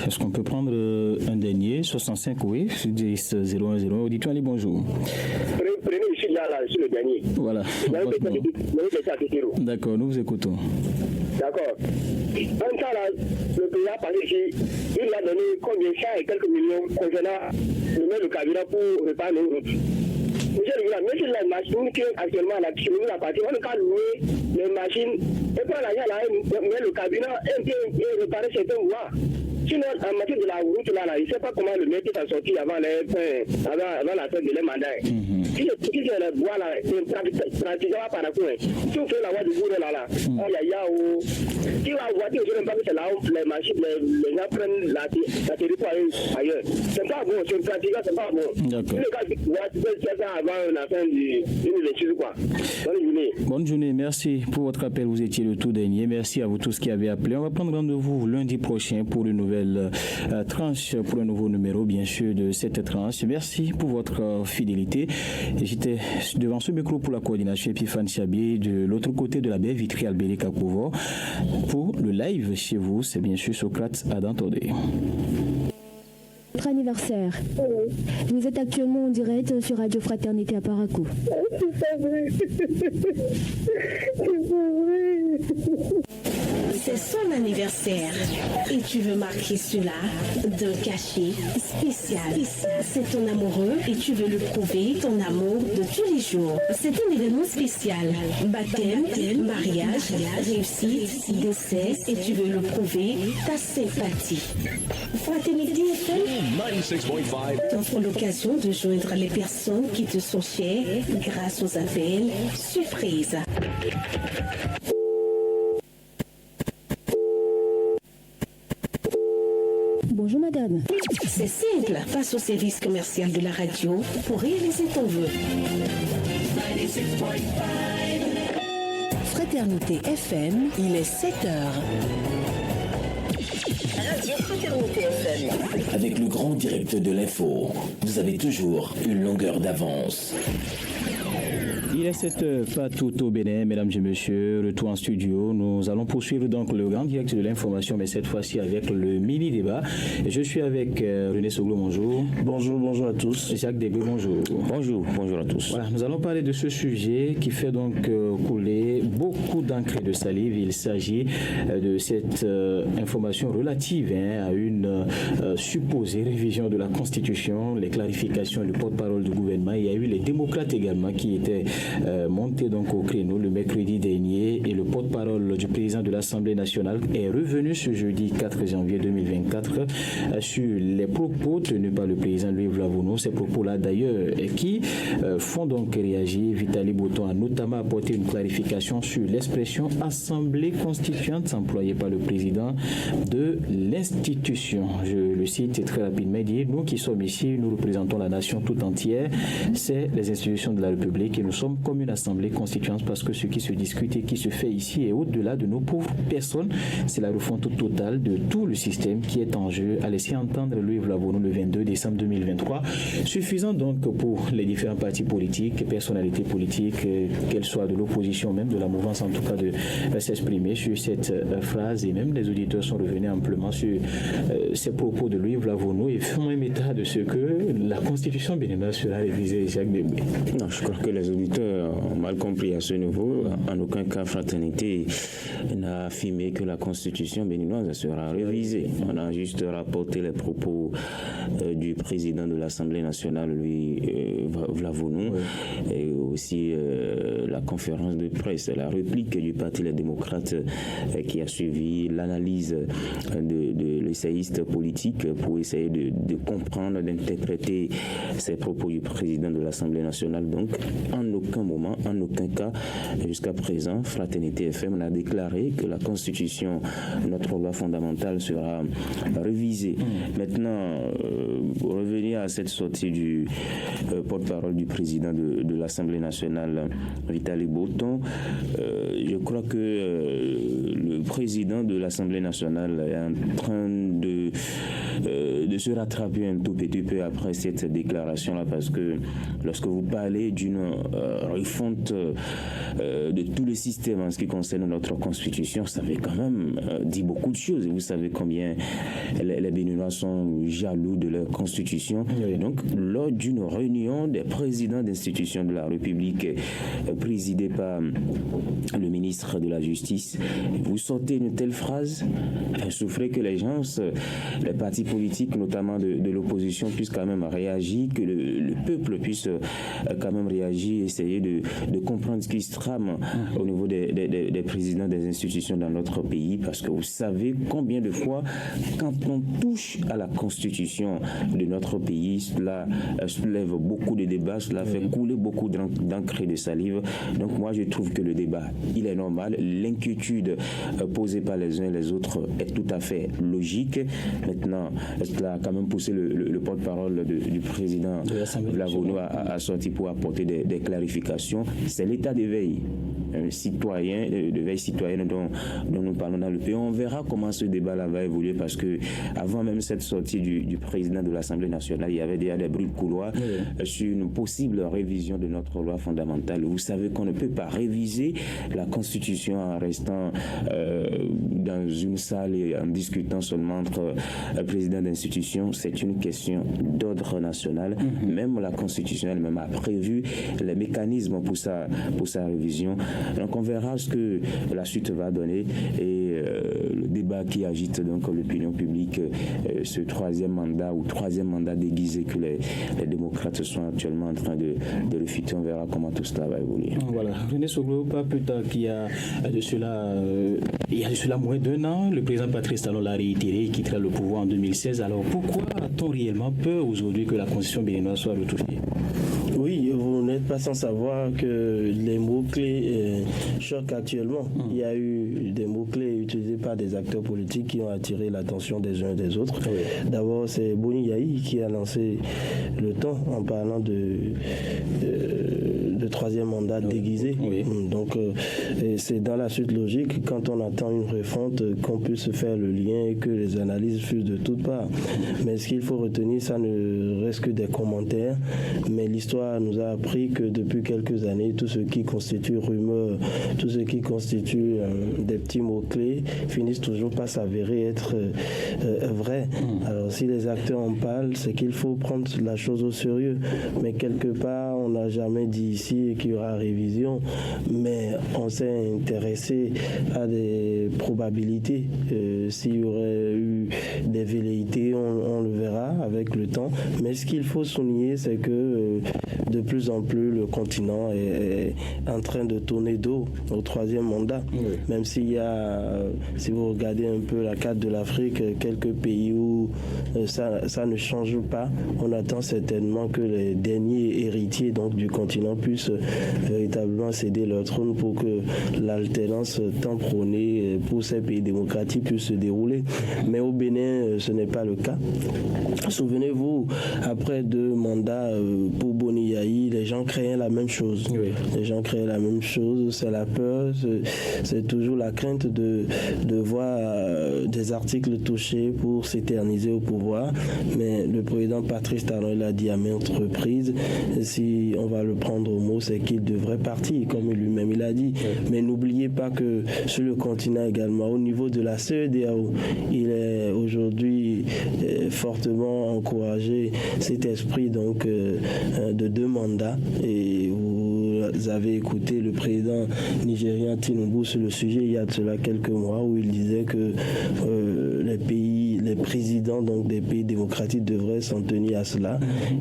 Est-ce qu'on peut prendre un dernier, 65, oui, 10 010. Auditoire, bonjour. Prenez ici, là, sur le dernier. Voilà. D'accord, nous vous écoutons. D'accord. Un temps, là, le pays a parlé ici, il a donné combien, 100 et quelques millions concernant le maire de Kabila pour réparer nos routes. Monsieur le gouvernement, même si la machine qui est actuellement là, qui nous la partie, on a loué les machines et prendre l'argent là, mais le cabinet et réparer certains voies. Sinon, en matière de la route là, il ne sait pas comment le maire est sorti avant la fin de leur mandat. Si c'est le bois là, c'est pratiquement par la cour. Si on fait la voie du bourg là, si la voiture, je n'aime pas que c'est là où les machines, les gens prennent la territoire ailleurs. C'est pas bon, c'est pratiquement, c'est pas bon. D'accord. Tu fais ça avant la fin d'une étude, quoi. Bonne journée. Bonne journée, merci pour votre appel. Vous étiez le tout dernier. Merci à vous tous qui avez appelé. On va prendre rendez-vous lundi prochain pour une nouvelle tranche, pour un nouveau numéro, bien sûr, de cette tranche. Merci pour votre fidélité. J'étais devant ce micro pour la coordination Epiphane Chabier, de l'autre côté de la baie Vitry Albéric Kakouvo. Pour le live chez vous, c'est bien sûr Socrate Adam Tordé. Votre anniversaire. Vous êtes actuellement en direct sur Radio Fraternité à Parakou. C'est pas vrai. C'est pas vrai. C'est son anniversaire et tu veux marquer cela d'un cachet spécial. C'est ton amoureux et tu veux lui prouver ton amour de tous les jours. C'est un événement spécial. Baptême, mariage, réussite, décès et tu veux lui prouver ta sympathie. Fraternité FM 96.5 t'offre l'occasion de joindre les personnes qui te sont chères grâce aux appels surprises. Bonjour madame. C'est simple, passe au service commercial de la radio pour réaliser ton vœu. Fraternité FM, il est 7h. Radio Fraternité FM. Avec le grand direct de l'info, vous avez toujours une longueur d'avance. Il est 7h, pas tout au Bénin, mesdames et messieurs, retour en studio. Nous allons poursuivre donc le grand direct de l'information, mais cette fois-ci avec le mini-débat. Je suis avec René Soglo, bonjour. Bonjour à tous. Jacques Débé, bonjour. Bonjour à tous. Voilà, nous allons parler de ce sujet qui fait donc couler beaucoup d'encre et de salive. Il s'agit de cette information relative à une supposée révision de la Constitution, les clarifications du porte-parole du gouvernement. Il y a eu les démocrates également qui étaient monté donc au créneau le mercredi dernier et le porte-parole du président de l'Assemblée nationale est revenu ce jeudi 4 janvier 2024 sur les propos tenus par le président Louis Vlavono. Ces propos-là d'ailleurs qui font donc réagir. Vitali Bouton a notamment apporté une clarification sur l'expression Assemblée constituante employée par le président de l'institution. Je le cite très rapidement, il dit: nous qui sommes ici, nous représentons la nation tout entière, c'est les institutions de la République et nous sommes comme une assemblée constituante parce que ce qui se discute et qui se fait ici est au-delà de nos pauvres personnes. C'est la refonte totale de tout le système qui est en jeu, a laissé entendre Louis Vlavono le 22 décembre 2023. Suffisant donc pour les différents partis politiques, personnalités politiques, qu'elles soient de l'opposition, même de la mouvance en tout cas, de s'exprimer sur cette phrase, et même les auditeurs sont revenus amplement sur ces propos de Louis Vlavono et font un état de ce que la Constitution béninoise sera révisée. Jacques Débé. Non, je crois que les auditeurs ont mal compris à ce niveau. En aucun cas, Fraternité n'a affirmé que la Constitution béninoise sera révisée. On a juste rapporté les propos du président de l'Assemblée nationale, Louis Vlavono, et aussi la conférence de presse, la réplique du Parti Les Démocrates qui a suivi l'analyse de l'essayiste politique pour essayer de comprendre, d'interpréter ces propos du président de l'Assemblée nationale. Donc, en aucun moment, en aucun cas, jusqu'à présent, Fraternité FM a déclaré que la Constitution, notre loi fondamentale, sera révisée. Maintenant, pour revenir à cette sortie du porte-parole du président de l'Assemblée nationale, Vitali Bouton, je crois que le président de l'Assemblée nationale est en train de de se rattraper un tout petit peu après cette déclaration-là, parce que lorsque vous parlez d'une refonte de tout le système en ce qui concerne notre constitution, ça veut quand même dire beaucoup de choses. Vous savez combien les Béninois sont jaloux de leur constitution. Oui. Donc, lors d'une réunion des présidents d'institutions de la République présidée par le ministre de la Justice, vous sortez une telle phrase, souffrez que les gens, les partis politiques, notamment de l'opposition, puissent quand même réagir, que le peuple puisse quand même réagir, essayer de comprendre ce qui se trame au niveau des présidents des institutions dans notre pays, parce que vous savez combien de fois, quand on touche à la constitution de notre pays, cela soulève beaucoup de débats, cela fait couler beaucoup d'encre et de salive. Donc moi je trouve que le débat, il est normal. L'inquiétude posée par les uns et les autres est tout à fait logique. Maintenant, cela a quand même poussé le porte-parole du président Vlavono à sortir pour apporter des clarifications. C'est l'état d'éveil citoyen, de veille citoyenne dont nous parlons dans le pays. On verra comment ce débat-là va évoluer, parce que avant même cette sortie du président de l'Assemblée nationale, il y avait déjà des bruits de couloir sur une possible révision de notre loi fondamentale. Vous savez qu'on ne peut pas réviser la Constitution en restant dans une salle et en discutant seulement entre présidents d'institutions. C'est une question d'ordre national. Même la Constitution elle-même a prévu les mécanismes pour sa révision. Donc on verra ce que la suite va donner, et le débat qui agite donc l'opinion publique, ce troisième mandat déguisé que les démocrates sont actuellement en train de refuter. On verra comment tout cela va évoluer. Voilà. René Soglo, pas plus tard qu'il y a de cela moins d'un an, le président Patrice Talon l'a réitéré, il quittera le pouvoir en 2016. Alors pourquoi a-t-on réellement peur aujourd'hui que la constitution béninoise soit retouchée? Oui, vous n'êtes pas sans savoir que les mots-clés choquent actuellement. Il y a eu des mots-clés utilisés par des acteurs politiques qui ont attiré l'attention des uns et des autres. Oui. D'abord, c'est Boni Yahi qui a lancé le temps en parlant de troisième mandat déguisé. Oui. Donc, c'est dans la suite logique, quand on attend une refonte, qu'on puisse faire le lien et que les analyses fusent de toutes parts. Mais ce qu'il faut retenir, ça ne reste que des commentaires, mais l'histoire nous a appris que depuis quelques années, tout ce qui constitue rumeur, tout ce qui constitue des petits mots-clés, finissent toujours par s'avérer être vrai. Alors si les acteurs en parlent, c'est qu'il faut prendre la chose au sérieux. Mais quelque part, on n'a jamais dit ici qu'il y aura révision, mais on s'est intéressé à des probabilités. S'il y aurait eu des velléités, on le verra avec le temps. Mais ce qu'il faut souligner, c'est que de plus en plus, le continent est en train de tourner dos au troisième mandat. Oui. Même s'il y a, si vous regardez un peu la carte de l'Afrique, quelques pays où ça ne change pas, on attend certainement que les derniers héritiers donc, du continent puissent véritablement céder leur trône pour que l'alternance tant prônée pour ces pays démocratiques puisse se dérouler. Mais au Bénin, ce n'est pas le cas. Souvenez-vous, après 2 mandats pour Boni Yahi, les gens créaient la même chose. Oui. Les gens créaient la même chose, c'est la peur, c'est toujours la crainte de voir des articles touchés pour s'éterniser au pouvoir. Mais le président Patrice Talon l'a dit à maintes reprises, si on va le prendre au mot, c'est qu'il devrait partir, comme lui-même il a dit. Oui. Mais n'oubliez pas que sur le continent également, au niveau de la CEDEAO, il est aujourd'hui fortement encouragé cet esprit donc de 2 mandats, et vous avez écouté le président nigérien Tinubu sur le sujet il y a de cela quelques mois, où il disait que les présidents donc des pays démocratiques devraient s'en tenir à cela,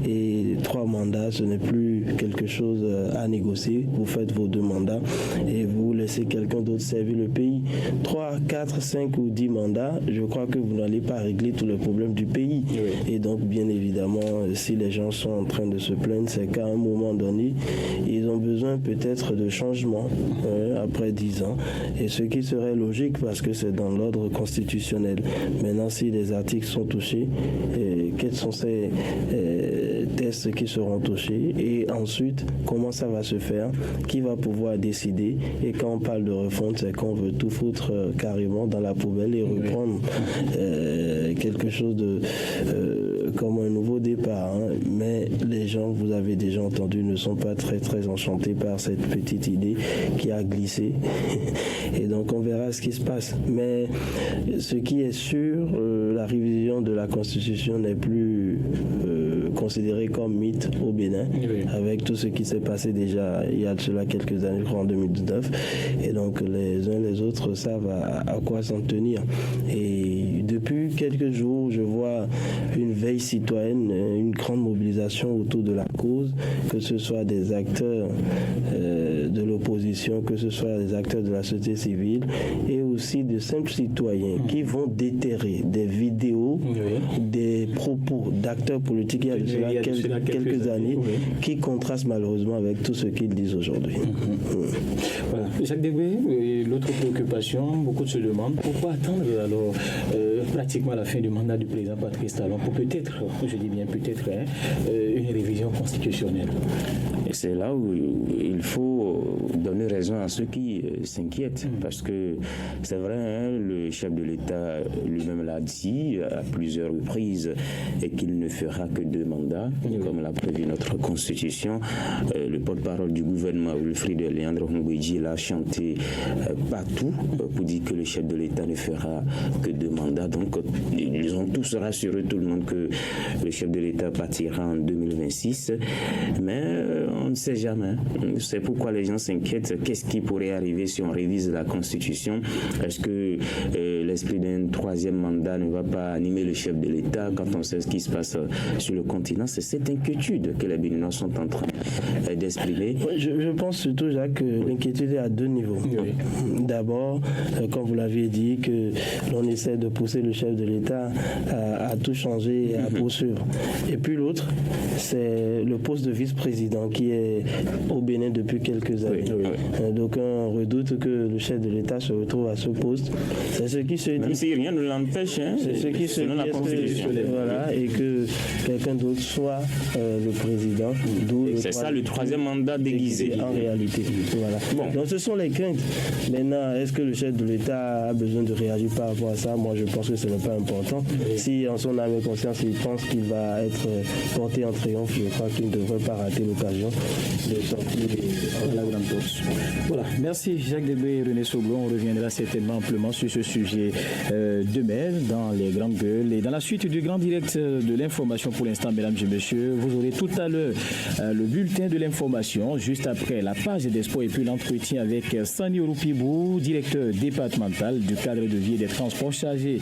et 3 mandats ce n'est plus quelque chose à négocier. Vous faites vos 2 mandats et vous laissez quelqu'un d'autre servir le pays. 3, 4, 5 ou 10 mandats, je crois que vous n'allez pas régler tous les problèmes du pays. Oui. Et donc bien évidemment, si les gens sont en train de se plaindre, c'est qu'à un moment donné, ils ont besoin peut-être de changement après 10 ans, et ce qui serait logique parce que c'est dans l'ordre constitutionnel. Maintenant, si les articles sont touchés, quels sont ces tests qui seront touchés, et ensuite comment ça va se faire, qui va pouvoir décider. Et quand on parle de refonte, c'est qu'on veut tout foutre carrément dans la poubelle et reprendre quelque chose de comme un nouveau départ, hein. Mais les gens, vous avez déjà entendu, ne sont pas très très enchantés par cette petite idée qui a glissé. Et donc on verra ce qui se passe. Mais ce qui est sûr, la révision de la Constitution n'est plus considérée comme mythe au Bénin, avec tout ce qui s'est passé déjà il y a de cela quelques années, je crois en 2019. Et donc les uns les autres savent à quoi s'en tenir. Et depuis quelques jours, je vois une veille citoyenne, une grande mobilisation autour de la cause, que ce soit des acteurs de l'opposition, que ce soit des acteurs de la société civile et aussi de simples citoyens qui vont déterrer des vidéos, des propos d'acteurs politiques il y a quelques années qui contrastent malheureusement avec tout ce qu'ils disent aujourd'hui. Voilà. Jacques Degbé, l'autre préoccupation, beaucoup se demandent pourquoi attendre alors pratiquement la fin du mandat du président Patrice Talon pour peut-être, je dis bien peut-être, une révision constitutionnelle. Et c'est là où il faut donner raison à ceux qui s'inquiètent, parce que c'est vrai, hein, le chef de l'État lui-même l'a dit à plusieurs reprises et qu'il ne fera que 2 mandats, comme l'a prévu notre Constitution. Le porte-parole du gouvernement, Wilfried Léandre Ngouedji, l'a chanté partout pour dire que le chef de l'État ne fera que 2 mandats. Donc, ils ont tous rassuré tout le monde que le chef de l'État partira en 2026. Mais on ne sait jamais. C'est pourquoi les gens s'inquiètent. Qu'est-ce qui pourrait arriver si on révise la Constitution? Est-ce que l'esprit d'un 3e mandat ne va pas animer le chef de l'État quand on sait ce qui se passe sur le continent? C'est cette inquiétude que les Béninois sont en train d'exprimer. Je pense surtout, Jacques, que l'inquiétude est à 2 niveaux. D'abord, comme vous l'aviez dit, que l'on essaie de pousser le chef de l'État à tout changer et à poursuivre. Et puis l'autre, c'est le poste de vice-président qui est au Bénin depuis quelques années. Donc on redoute que le chef de l'État se retrouve à ce poste. C'est ce qui se dit. Même si rien ne l'empêche, hein, c'est ce qui se dit, la Constitution. Voilà, et que quelqu'un d'autre soit le président. C'est ça le 3e mandat déguisé. En réalité. Voilà. Bon. Donc ce sont les craintes. Maintenant, est-ce que le chef de l'État a besoin de réagir par rapport à ça? Moi, je pense que ce n'est pas important. Si en son âme et conscience, il pense qu'il va être porté en triomphe, je crois qu'il ne devrait pas rater l'occasion de sortir de la grande course. Voilà. Merci Jacques Degbé et René Soglon. On reviendra certainement amplement sur ce sujet demain dans les grandes gueules. Et dans la suite du grand direct de l'information pour l'instant, mesdames et messieurs, vous aurez tout à l'heure le bulletin de l'information, juste après la page des sports et puis l'entretien avec Sani Orupibou, directeur départemental du cadre de vie et des transports chargés